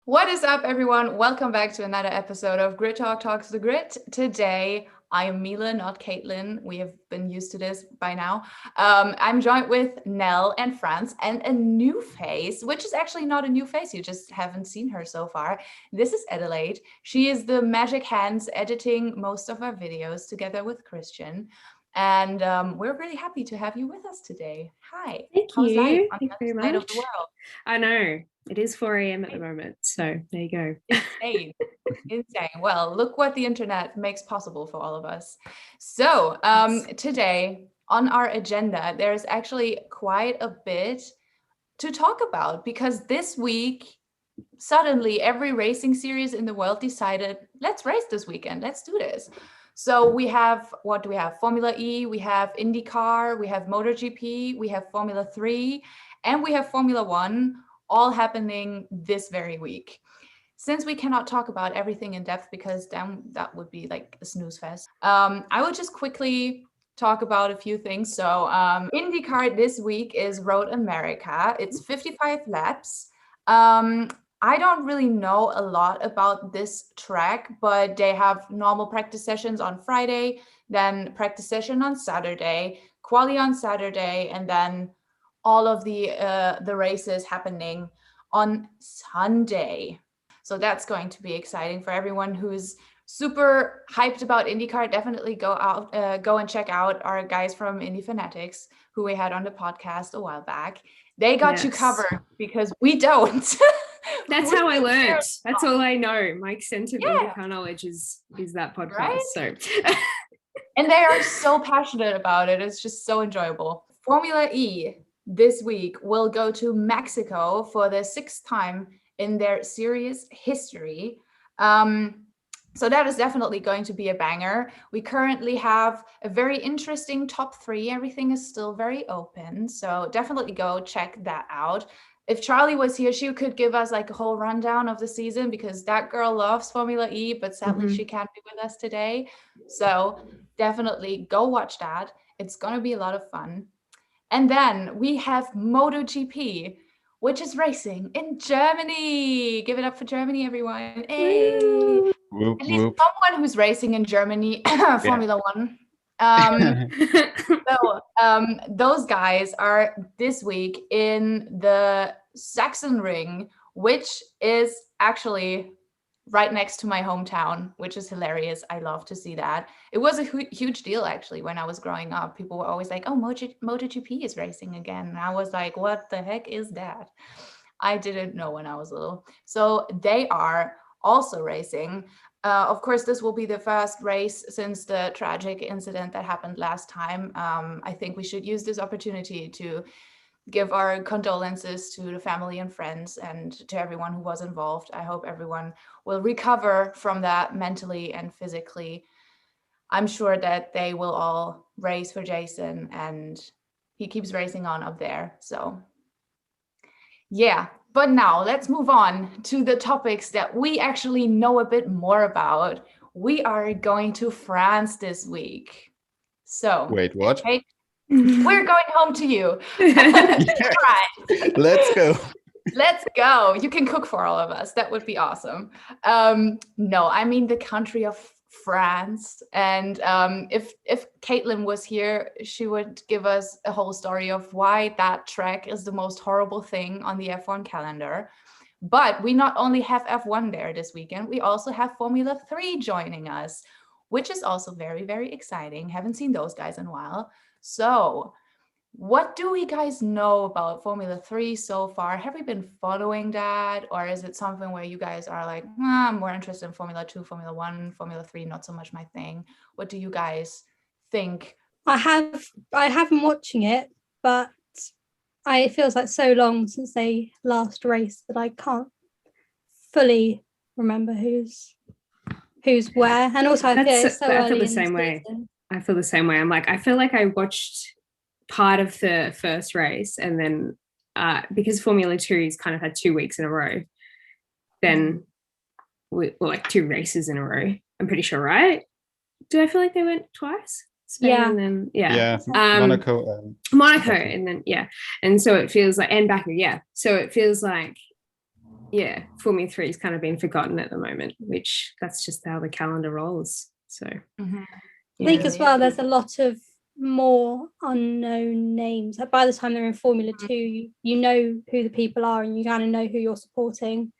What is up, everyone? Welcome back to another episode of Grid Talk Talks the Grid. Today, I am Mila, not Caitlin. We have been used to this by now. I'm joined with Nell and Franz and a new face, which is actually not a new face. You just haven't seen her so far. This is Adelaide. She is the magic hands editing most of our videos together with Christian. And we're really happy to have you with us today. Hi. Thank How's you. life on Thank you the very side much. of the world? I know. It is 4 a.m. at the moment. So there you go. Insane. Insane. Well, look what the internet makes possible for all of us. So today on our agenda, there's actually quite a bit to talk about because this week, suddenly every racing series in the world decided, let's race this weekend. Let's do this. So we have, what do we have? Formula E, we have IndyCar, we have MotoGP, we have Formula 3, and we have Formula 1 all happening this very week. Since we cannot talk about everything in depth because then that would be like a snooze fest, I will just quickly talk about a few things. So IndyCar this week is Road America. It's 55 laps. I don't really know a lot about this track, but they have normal practice sessions on Friday, then practice session on Saturday, quali on Saturday, and then all of the races happening on Sunday. So that's going to be exciting for everyone who's super hyped about IndyCar. Definitely go and check out our guys from Indy Fanatics who we had on the podcast a while back. They got you covered because we don't. That's how I learned. That's all I know. My extensive IndyCar knowledge is that podcast. Right? So and they are so passionate about it. It's just so enjoyable. Formula E this week will go to Mexico for the 6th time in their series history. So that is definitely going to be a banger. We currently have a very interesting top 3. Everything is still very open. So definitely go check that out. If Charlie was here, she could give us like a whole rundown of the season because that girl loves Formula E, but sadly she can't be with us today. So definitely go watch that. It's going to be a lot of fun. And then we have MotoGP, which is racing in Germany. Give it up for Germany, everyone. Hey. Whoop, At least someone who's racing in Germany, Formula 1. Those guys are this week in the Sachsenring, which is actually right next to my hometown, which is hilarious. I love to see that. It was a huge deal, actually, when I was growing up. People were always like, oh, MotoGP is racing again. And I was like, what the heck is that? I didn't know when I was little. So they are also racing. Of course, this will be the first race since the tragic incident that happened last time. I think we should use this opportunity to give our condolences to the family and friends and to everyone who was involved. I hope everyone will recover from that mentally and physically. I'm sure that they will all race for Jason and he keeps racing on up there. So yeah, but now let's move on to the topics that we actually know a bit more about. We are going to France this week. So wait, what? Okay, we're going home to you. Right. Let's go. Let's go. You can cook for all of us. That would be awesome. No, I mean the country of France. And if Caitlin was here, she would give us a whole story of why that track is the most horrible thing on the F1 calendar. But we not only have F1 there this weekend, we also have Formula 3 joining us, which is also very, very exciting. Haven't seen those guys in a while. So what do we guys know about Formula 3 so far? Have we been following that? Or is it something where you guys are like, I'm more interested in Formula 2, Formula 1, Formula 3, not so much my thing? What do you guys think? I have been watching it, but it feels like so long since they last raced that I can't fully remember who's where. And also I feel the same way. I feel the same way. I'm like, I feel like I watched part of the first race and then because Formula 2's kind of had 2 weeks in a row, then like 2 races in a row, I'm pretty sure, right? Do I feel like they went twice? Spain and then Monaco and then and so it feels like, and Baku, so it feels like Formula 3 is kind of being forgotten at the moment, which that's just how the calendar rolls. So I think as well, there's a lot of more unknown names. Like by the time they're in Formula 2, you know who the people are and you kind of know who you're supporting.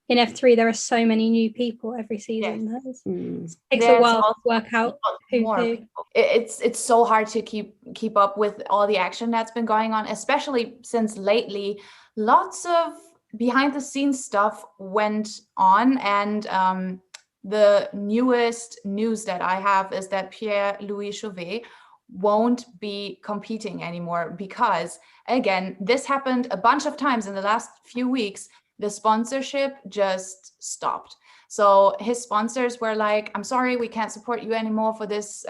In F3, there are so many new people every season. It takes a while to work out who's who. It's so hard to keep up with all the action that's been going on, especially since lately lots of behind the scenes stuff went on, and the newest news that I have is that Pierre-Louis Chauvet won't be competing anymore because, again, this happened a bunch of times in the last few weeks. The sponsorship just stopped. So his sponsors were like, I'm sorry, we can't support you anymore for this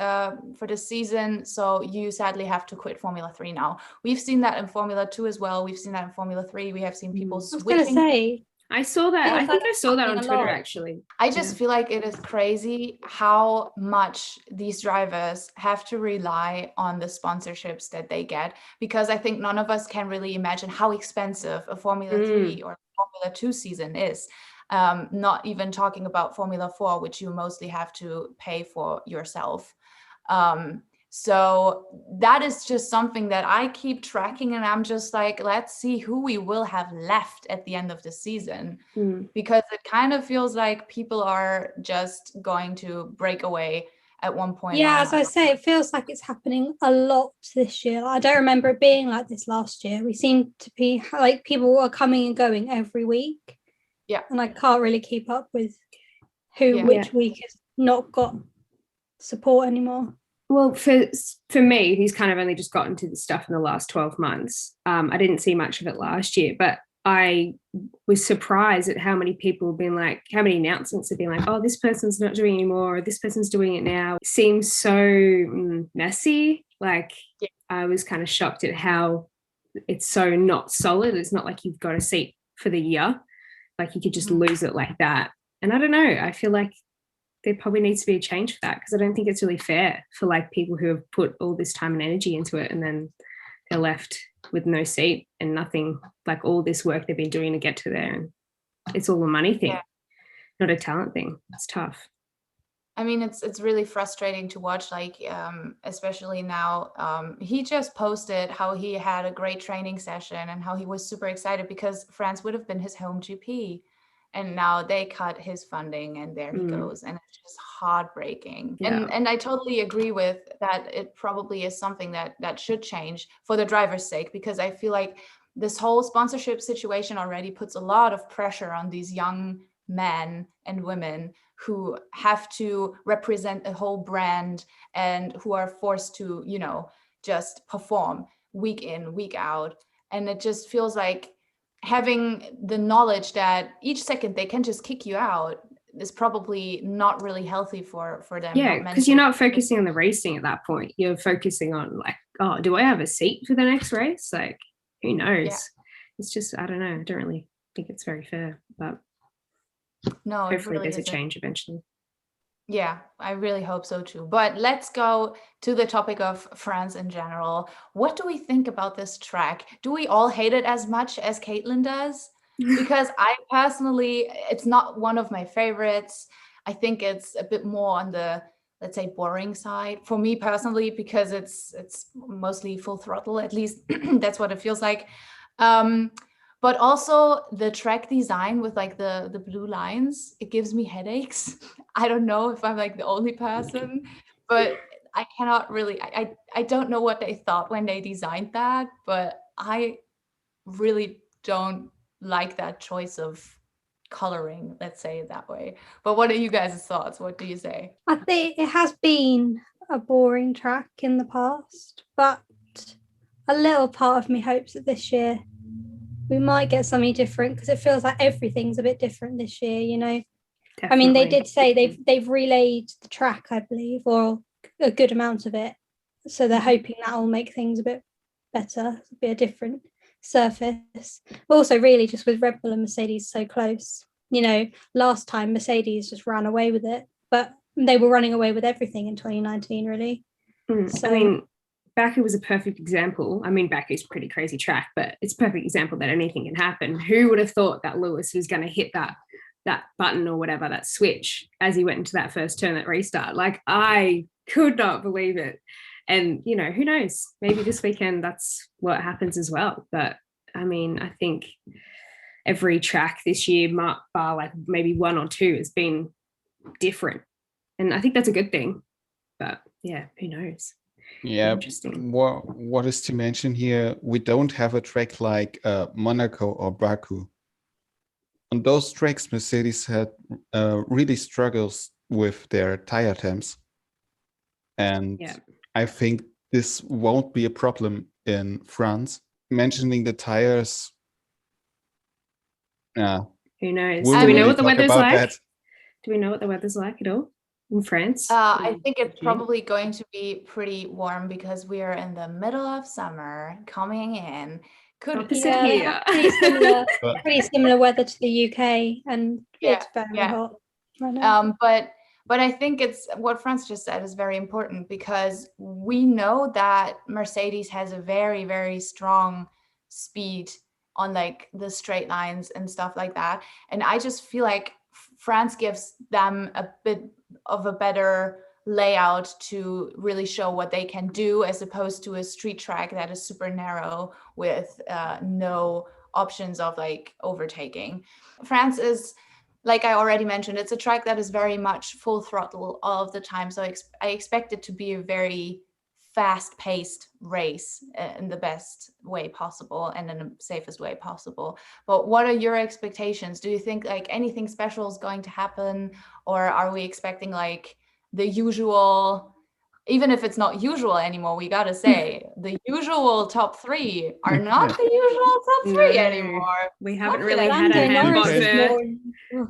season. So you sadly have to quit Formula 3 now. We've seen that in Formula 2 as well. We've seen that in Formula 3. We have seen people switching. I was going to say, I saw that. I think I saw that on Twitter, actually. I just feel like it is crazy how much these drivers have to rely on the sponsorships that they get, because I think none of us can really imagine how expensive a Formula 3 or Formula 2 season is. Not even talking about Formula 4, which you mostly have to pay for yourself. So that is just something that I keep tracking, and I'm just like, let's see who we will have left at the end of the season, because it kind of feels like people are just going to break away at one point. Yeah, as I say, it feels like it's happening a lot this year. I don't remember it being like this last year. We seem to be like people are coming and going every week. Yeah. And I can't really keep up with which week has not got support anymore. Well, for me, he's kind of only just gotten to the stuff in the last 12 months. I didn't see much of it last year, but I was surprised at how many people have been like, how many announcements have been like, oh, this person's not doing it anymore, or this person's doing it now. It seems so messy. Like, I was kind of shocked at how it's so not solid. It's not like you've got a seat for the year. Like, you could just lose it like that. And I don't know, I feel like there probably needs to be a change for that, because I don't think it's really fair for like people who have put all this time and energy into it and then they're left with no seat and nothing, like all this work they've been doing to get to there, and it's all a money thing, not a talent thing. It's tough. I mean, it's really frustrating to watch, like, especially now. He just posted how he had a great training session and how he was super excited because France would have been his home GP. And now they cut his funding and there he goes. And it's just heartbreaking. Yeah. And I totally agree with that. It probably is something that should change for the driver's sake, because I feel like this whole sponsorship situation already puts a lot of pressure on these young men and women who have to represent a whole brand and who are forced to, just perform week in, week out. And it just feels like having the knowledge that each second they can just kick you out is probably not really healthy for them. Yeah, because you're not focusing on the racing at that point. You're focusing on like, oh, do I have a seat for the next race? Like, who knows? Yeah. It's just, I don't know. I don't really think it's very fair, but no, hopefully really there's a change eventually. Yeah, I really hope so too. But let's go to the topic of France in general. What do we think about this track? Do we all hate it as much as Caitlin does? Because I personally, it's not one of my favorites. I think it's a bit more on the, let's say, boring side for me personally, because it's mostly full throttle. At least that's what it feels like. But also the track design with like the blue lines, it gives me headaches. I don't know if I'm like the only person, but I cannot really, I don't know what they thought when they designed that, but I really don't like that choice of coloring, let's say it that way. But what are you guys' thoughts? What do you say? I think it has been a boring track in the past, but a little part of me hopes that this year we might get something different, because it feels like everything's a bit different this year, Definitely. I mean, they did say they've relayed the track, I believe, or a good amount of it. So they're hoping that will make things a bit better, be a different surface. Also, really, just with Red Bull and Mercedes so close. Last time Mercedes just ran away with it, but they were running away with everything in 2019, really. So, I mean, Baku was a perfect example. I mean, Baku's a pretty crazy track, but it's a perfect example that anything can happen. Who would have thought that Lewis was going to hit that button or whatever, that switch, as he went into that first turn, that restart? Like, I could not believe it. And, you know, who knows? Maybe this weekend that's what happens as well. But, I mean, I think every track this year, bar like maybe one or two, has been different. And I think that's a good thing. But, yeah, who knows? Yeah, Interesting. what is to mention here, we don't have a track like Monaco or Baku. On those tracks, Mercedes had really struggles with their tire temps. And Yeah. I think this won't be a problem in France. Mentioning the tires, Who knows? we'll Do we know really what the talk weather's about like? that. Do we know what the weather's like at all in France? I think it's probably going to be pretty warm because we are in the middle of summer coming in. Could Opposite Yeah, they here. have pretty similar weather to the UK, and Yeah, it's very yeah. hot right now. But I think it's what Franz just said is very important, because we know that Mercedes has a very, very strong speed on like the straight lines and stuff like that. And I just feel like France gives them a bit of a better layout to really show what they can do, as opposed to a street track that is super narrow with no options of like overtaking. France is, like I already mentioned, it's a track that is very much full throttle all of the time. So I expect it to be a very fast-paced race in the best way possible and in the safest way possible. But what are your expectations? Do you think like anything special is going to happen, or are we expecting like the usual, even if it's not usual anymore, we gotta say the usual top three are not the usual top three anymore. We haven't What really did I had a say? Lando handbot Norris is there.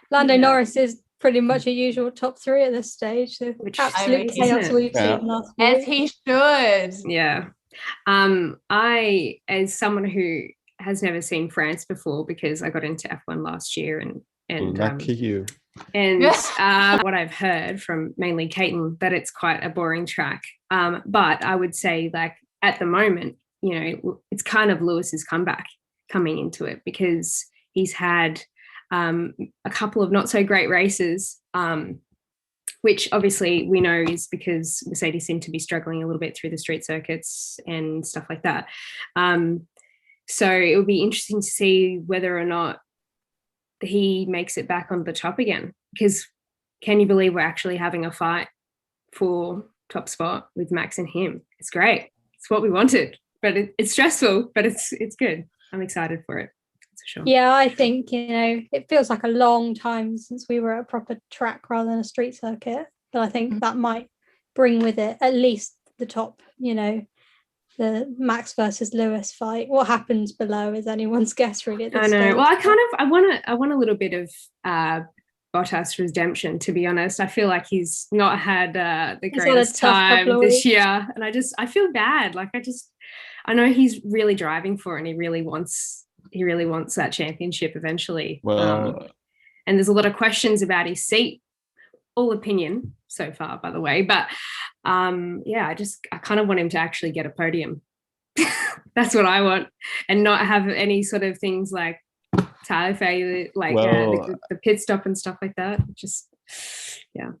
Lando Yeah. Norris is pretty much a usual top three at this stage. So Which absolute is, chaos isn't it? we've Yeah. seen last As week. he should. Yeah. I, as someone who has never seen France before, because I got into F1 last year, and Lucky you. and what I've heard from mainly Caton, that it's quite a boring track. But I would say, like, at the moment, you know, it's kind of Lewis's comeback coming into it, because he's had a couple of not so great races, which obviously we know is because Mercedes seem to be struggling a little bit through the street circuits and stuff like that. So it will be interesting to see whether or not he makes it back on the top again, because can you believe we're actually having a fight for top spot with Max and him? It's great. It's what we wanted, but it's stressful, but it's good. I'm excited for it. For sure. Yeah, I think, you know, it feels like a long time since we were at a proper track rather than a street circuit, but I think that might bring with it at least the top, you know, the Max versus Lewis fight. What happens below is anyone's guess, really. At this I know. stage. Well, I want a little bit of Bottas redemption, to be honest. I feel like he's not had the greatest time this year, and I feel bad. Like, I know he's really driving for it, and he really wants that championship eventually. Well, and there's a lot of questions about his seat. All opinion so far, by the way, but yeah, I kind of want him to actually get a podium. That's what I want, and not have any sort of things like tire failure, like the pit stop and stuff like that. Just, yeah.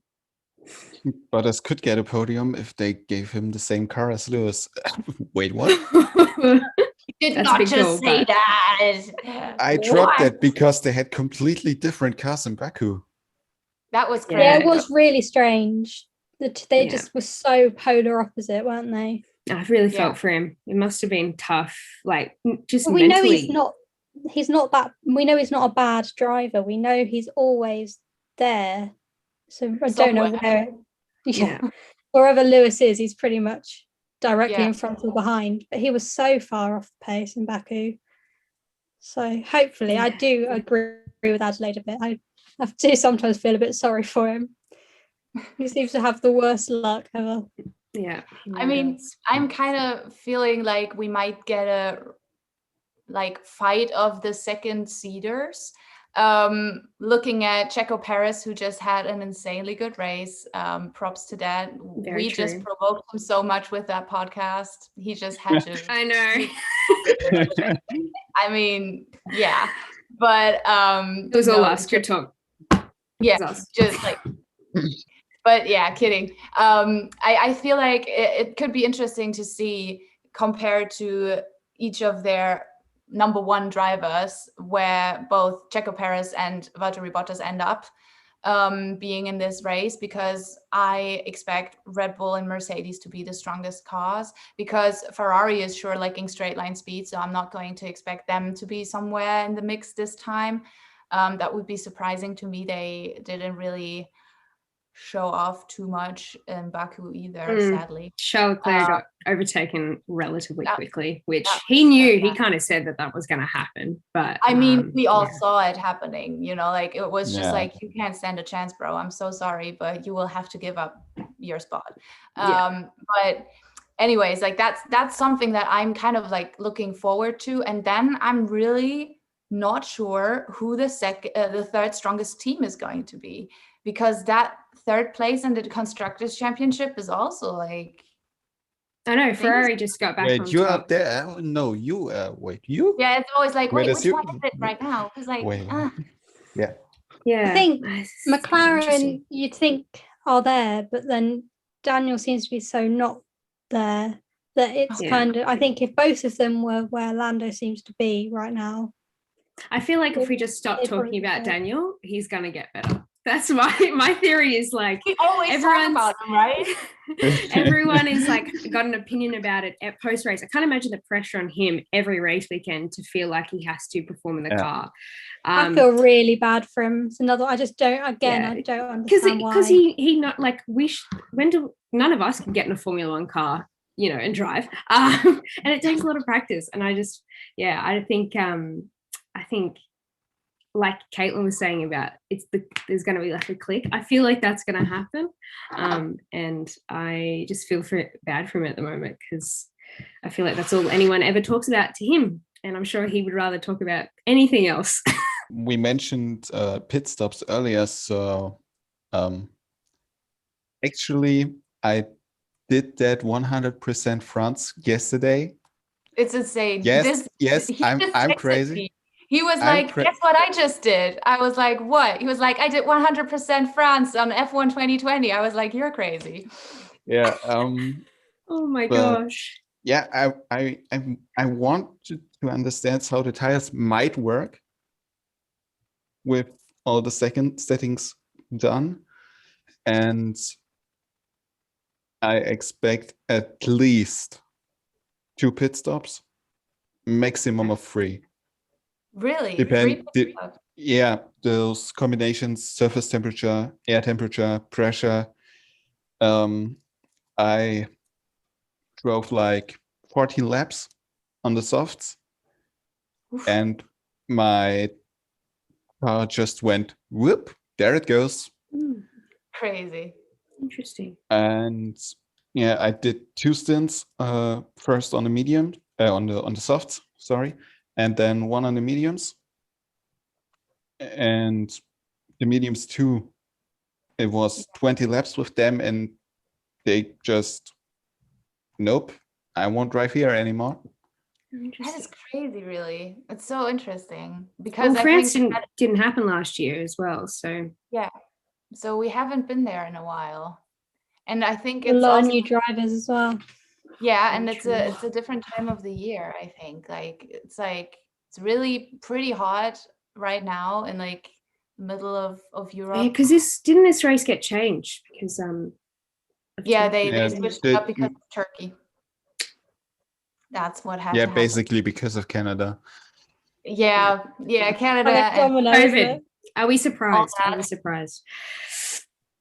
Bottas could get a podium if they gave him the same car as Lewis. Wait, what? You did not just say that. I dropped that because they had completely different cars in Baku. That was crazy. Yeah, it was really strange. They just were so polar opposite, weren't they? I really felt for him. It must have been tough, like just we mentally. know he's not that. We know he's not a bad driver. We know he's always there. So I don't know where. Yeah, wherever Lewis is, he's pretty much directly in front or behind. But he was so far off the pace in Baku. So hopefully, I do agree with Adelaide a bit. I do sometimes feel a bit sorry for him. He seems to have the worst luck ever. Yeah. I mean, I'm kind of feeling like we might get a fight of the second seeders. Looking at Checo Perez, who just had an insanely good race. Props to that. Very We just true. provoked him so much with that podcast. He just had to. I know. I mean, yeah. But It was all us. Good talk. Yeah, Us. just like. But yeah, kidding. I feel like it could be interesting to see compared to each of their number one drivers, where both Checo Perez and Valtteri Bottas end up being in this race, because I expect Red Bull and Mercedes to be the strongest cars, because Ferrari is sure liking straight line speed, so I'm not going to expect them to be somewhere in the mix this time. That would be surprising to me. They didn't really show off too much in Baku either, sadly. Charles Leclerc got overtaken relatively quickly, which he knew. He kind of said that was going to happen, but I mean, we all saw it happening, like it was just like, you can't stand a chance, bro. I'm so sorry, but you will have to give up your spot. But anyways, like that's something that I'm kind of like looking forward to. And then I'm really not sure who the third strongest team is going to be, because that third place in the Constructors' Championship is also like. I know Ferrari just got back. Wait, you are there? No, you. Wait, you? Yeah, it's always like, wait, which you? one is it right now? It's like, yeah. I think McLaren, you'd think, are there, but then Daniel seems to be so not there that it's kind of. I think if both of them were where Lando seems to be right now, I feel like if we just stop talking about Daniel, he's gonna get better. That's my theory. Is like, we always talk about him, right? Everyone is like got an opinion about it at post race. I can't imagine the pressure on him every race weekend to feel like he has to perform in the car. I feel really bad for him. It's another. I just don't. Again, I don't understand why. Because he not like none of us can get in a Formula One car, and drive. And it takes a lot of practice. And I just, I think. Like Caitlin was saying about there's going to be like a click. I feel like that's going to happen, and I just feel bad for him at the moment, because I feel like that's all anyone ever talks about to him, and I'm sure he would rather talk about anything else. We mentioned pit stops earlier, so actually I did that 100% France yesterday. It's insane. Yes, I'm crazy. He was like, guess what I just did? I was like, what? He was like, I did 100% France on F1 2020. I was like, you're crazy. Yeah. Oh my gosh. Yeah, I want to understand how the tires might work with all the second settings done. And I expect at least 2 pit stops, maximum of 3. Really? Those combinations: surface temperature, air temperature, pressure. I drove like 14 laps on the softs. Oof. And my car just went whoop, there it goes. Crazy. Interesting. And I did 2 stints, first on the medium, on the softs, sorry, and then 1 on the mediums. And the mediums too, it was 20 laps with them, and they just, nope, I won't drive here anymore. That is crazy, really. It's so interesting, because France didn't happen last year as well. So so we haven't been there in a while, and I think it's a lot of new drivers as well. Yeah, and it's a different time of the year. I think it's really pretty hot right now in like the middle of Europe. Yeah, because didn't this race get changed because they switched it up because of Turkey. That's what happened. Yeah, basically because of Canada. Yeah, Canada. COVID. Are we surprised?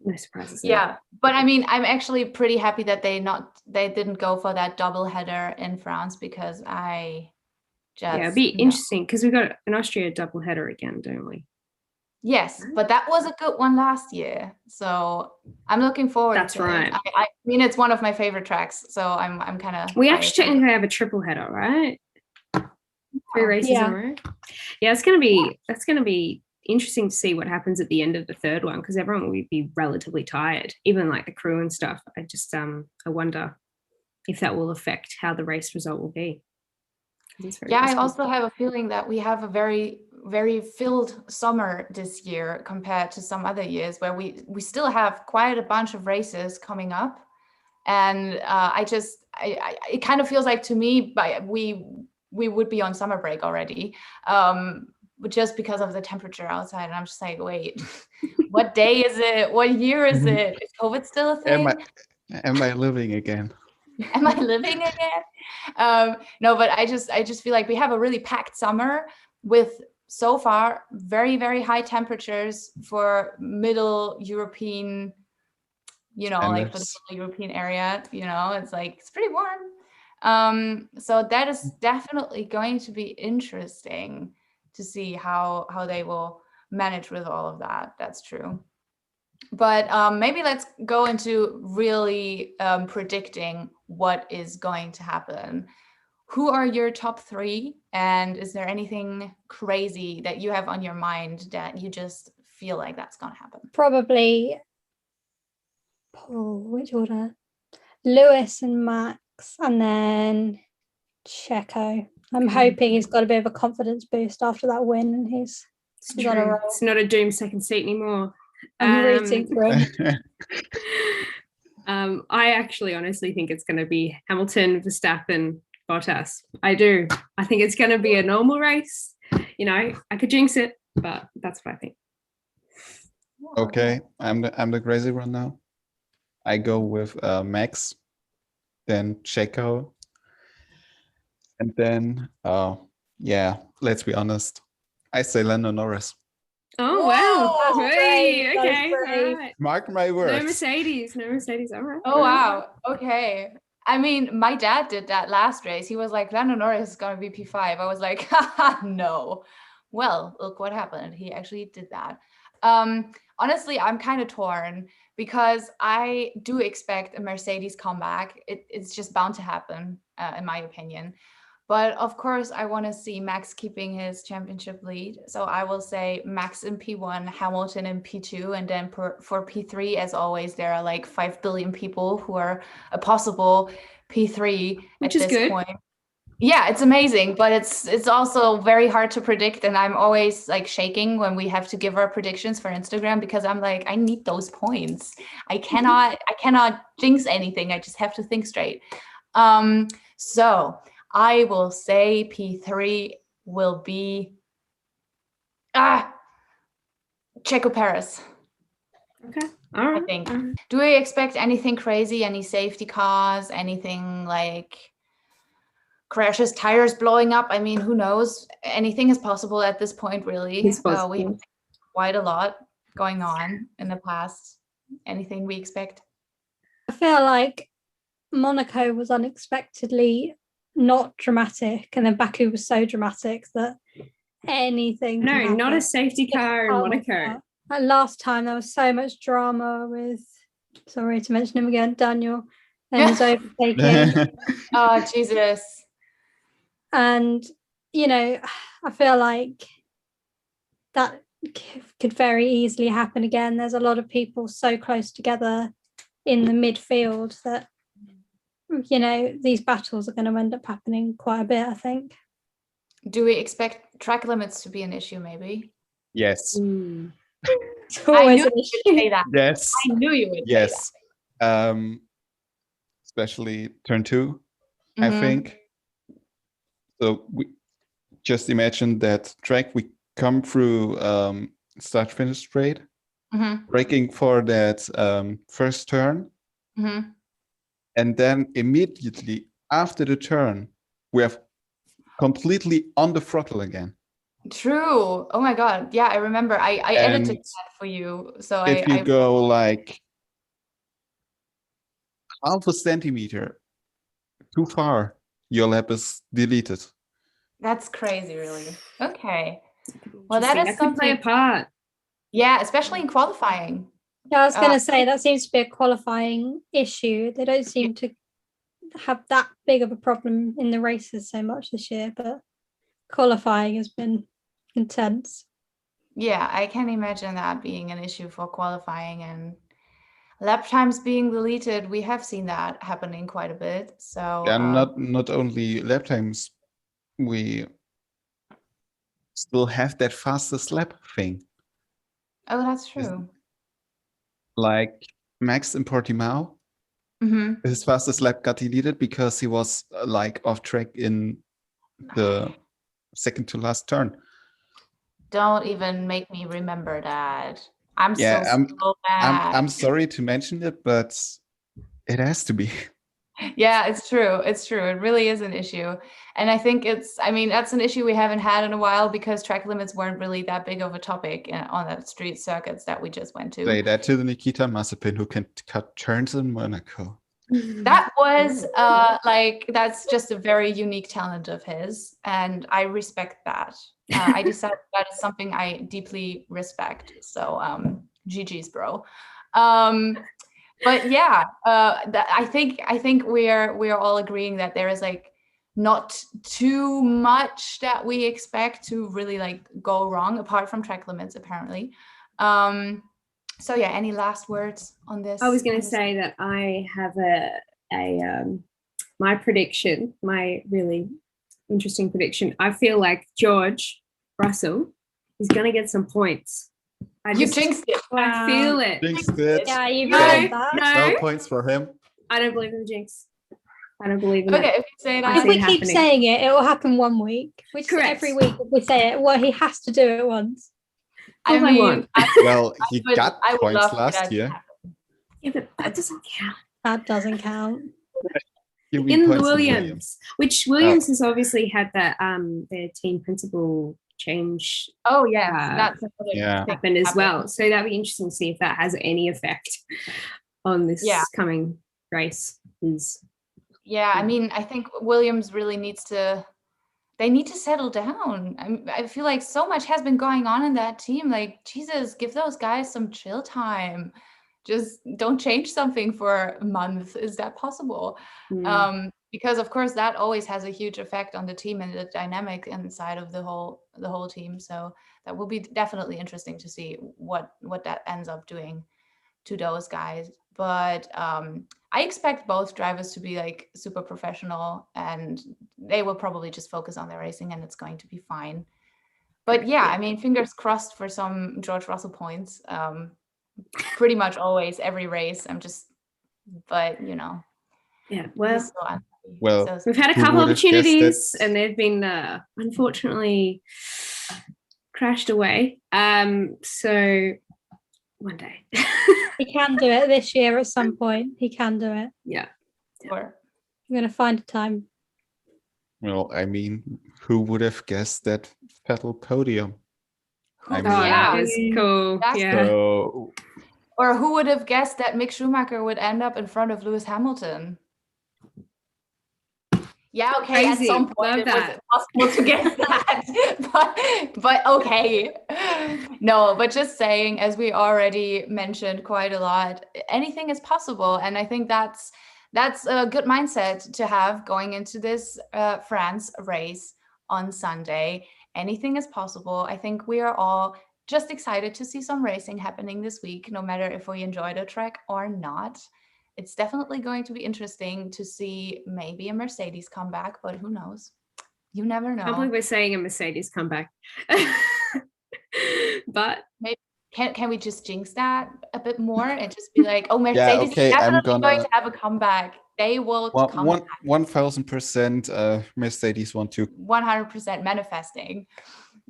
No surprises. Yeah, but I mean, I'm actually pretty happy that they didn't go for that double header in France, because it'd be interesting, because we've got an Austria double header again, don't we? Yes, but that was a good one last year, so I'm looking forward. That's right. I mean, it's one of my favorite tracks, so I'm kind of. We actually technically have a triple header, right? 3 races in a row. Yeah, it's gonna be interesting to see what happens at the end of the third one, because everyone will be relatively tired, even like the crew and stuff. I just I wonder if that will affect how the race result will be. Yeah, I also have a feeling that we have a very, very filled summer this year compared to some other years where we still have quite a bunch of races coming up. And it kind of feels like to me, we would be on summer break already, just because of the temperature outside. And I'm just like, wait, what day is it? What year is it? Is COVID still a thing? Am I living again? Am I living again? No, but I just feel like we have a really packed summer with so far very, very high temperatures for middle European, like for the middle European area, it's like, it's pretty warm. So that is definitely going to be interesting to see how they will manage with all of that. That's true. But maybe let's go into really predicting what is going to happen. Who are your top three? And is there anything crazy that you have on your mind that you just feel like that's going to happen? Probably, which order? Lewis and Max, and then Checo. I'm hoping he's got a bit of a confidence boost after that win, and he's on a roll. It's not a doom second seat anymore. I'm rooting for him. I actually honestly think it's going to be Hamilton, Verstappen, Bottas. I do. I think it's going to be a normal race. I could jinx it, but that's what I think. Okay, I'm the crazy one now. I go with Max, then Checo, and then let's be honest, I say Lando Norris. Oh wow! Whoa, hey, brave, okay, brave. right. Mark my words. No Mercedes. All right. Oh wow. Okay. I mean, my dad did that last race. He was like, Lando Norris is gonna be P5. I was like, haha, no. Well, look what happened. He actually did that. Honestly, I'm kind of torn because I do expect a Mercedes comeback. It's just bound to happen, in my opinion. But of course, I want to see Max keeping his championship lead. So I will say Max in P1, Hamilton in P2. And then for P3, as always, there are like 5 billion people who are a possible P3 Which at is this good. point. Yeah, it's amazing, but it's also very hard to predict. And I'm always like shaking when we have to give our predictions for Instagram because I'm like, I need those points. I cannot jinx anything. I just have to think straight. So I will say P3 will be Checo Perez. Okay. All right. I think. Do we expect anything crazy? Any safety cars? Anything like crashes, tires blowing up? I mean, who knows? Anything is possible at this point, really. It's possible. We have quite a lot going on in the past. Anything we expect? I feel like Monaco was unexpectedly not dramatic, and then Baku was so dramatic that anything. No, not a safety car in Monaco. Last time there was so much drama with, sorry to mention him again, Daniel and his overtaking. Oh, Jesus. And, I feel like that could very easily happen again. There's a lot of people so close together in the midfield that, these battles are going to end up happening quite a bit, I think. Do we expect track limits to be an issue, maybe? Yes. It's always an issue. You would say that. Yes. I knew you would say that. Especially turn 2, I think. So we just imagine that track, we come through start finish straight, braking for that first turn. And then immediately after the turn, we have completely on the throttle again. True. Oh my God. Yeah, I remember. I edited that for you. So if you go like half a centimeter too far, your lap is deleted. That's crazy, really. Okay. Well, that is something. Play a part. Yeah, especially in qualifying. Yeah, I was going to say that seems to be a qualifying issue. They don't seem to have that big of a problem in the races so much this year, but qualifying has been intense. Yeah, I can imagine that being an issue for qualifying and lap times being deleted. We have seen that happening quite a bit. So And not only lap times, we still have that fastest lap thing. oh, that's true. Like Max in Portimao, his fastest lap got deleted because he was like off track in the second to last turn. Don't even make me remember that. I'm Yeah, so bad. I'm sorry to mention it, but it has to be. Yeah, it's true. It's true. It really is an issue. And I think that's an issue we haven't had in a while because track limits weren't really that big of a topic on the street circuits that we just went to. Say that to the Nikita Mazepin who can cut turns in Monaco. That was that's just a very unique talent of his, and I respect that. I decided that is something I deeply respect. So GG's, bro. But yeah, I think we're all agreeing that there is like not too much that we expect to really like go wrong apart from track limits apparently. So yeah, any last words on this? I was going to say that I have my prediction, my really interesting prediction. I feel like George Russell is going to get some points. You jinxed it. I feel it. Jinxed it. Yeah, you've No, heard that. No points for him. I don't believe in the jinx. I don't believe in Okay, it. if you say I that. If see we it keep happening. saying it, it will happen one week. Which Correct. every week if we say it, well, he has to do it once. I All I mean, want. Well, he got I would points love for last that to year. happen. Yeah, but that doesn't count. That doesn't count. You mean In the points in Williams, which Williams has obviously had that their team principal change Oh yes, that's another yeah. thing happen as happened. well. So that'd be interesting to see if that has any effect on this coming race. Yeah, I mean, I think Williams really needs to. They need to settle down. I feel like so much has been going on in that team. Like, Jesus, give those guys some chill time. Just don't change something for a month. Is that possible? Because of course that always has a huge effect on the team and the dynamic inside of the whole team. So that will be definitely interesting to see what that ends up doing to those guys. But I expect both drivers to be like super professional and they will probably just focus on their racing and it's going to be fine. But yeah, I mean, fingers crossed for some George Russell points. Pretty much always, every race. But you know. Yeah, well, we've had a who couple would have guessed opportunities that- and they've been unfortunately crashed away. So one day. He can do it this year at some point. He can do it. Yeah. Sure. I'm going to find a time. Well, I mean, who would have guessed that Vettel podium? I mean, that was cool. That's Yeah. So, or who would have guessed that Mick Schumacher would end up in front of Lewis Hamilton? Yeah, okay, Crazy. at some point Love it was that. impossible to guess that. but okay. No, but just saying, as we already mentioned quite a lot, anything is possible. And I think that's a good mindset to have going into this France race on Sunday. Anything is possible. I think we are all just excited to see some racing happening this week, no matter if we enjoy the track or not. It's definitely going to be interesting to see maybe a Mercedes comeback, but who knows? You never know. I can't believe we're saying a Mercedes comeback. But maybe can we just jinx that a bit more and just be like, oh, Mercedes okay, is I'm definitely gonna- going to have a comeback. They will come back. 1000% Mercedes want to. 100% manifesting.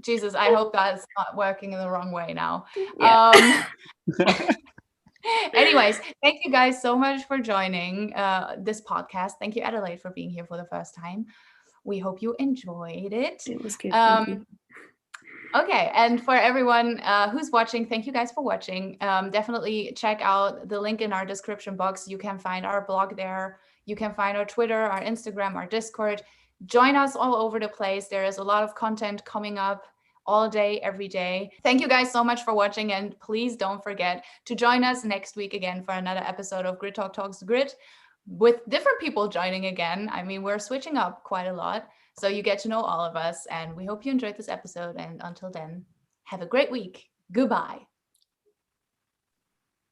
Jesus, I hope that's not working in the wrong way now. Yeah. Anyways, thank you guys so much for joining this podcast. Thank you, Adelaide, for being here for the first time. We hope you enjoyed it. It was good. Thank you. Okay, and for everyone who's watching, thank you guys for watching. Definitely check out the link in our description box. You can find our blog there. You can find our Twitter, our Instagram, our Discord. Join us all over the place. There is a lot of content coming up all day, every day. Thank you guys so much for watching, and please don't forget to join us next week again for another episode of Grid Talk Talks Grid with different people joining again. I mean, we're switching up quite a lot, so you get to know all of us, and we hope you enjoyed this episode, and until then, Have a great week. Goodbye.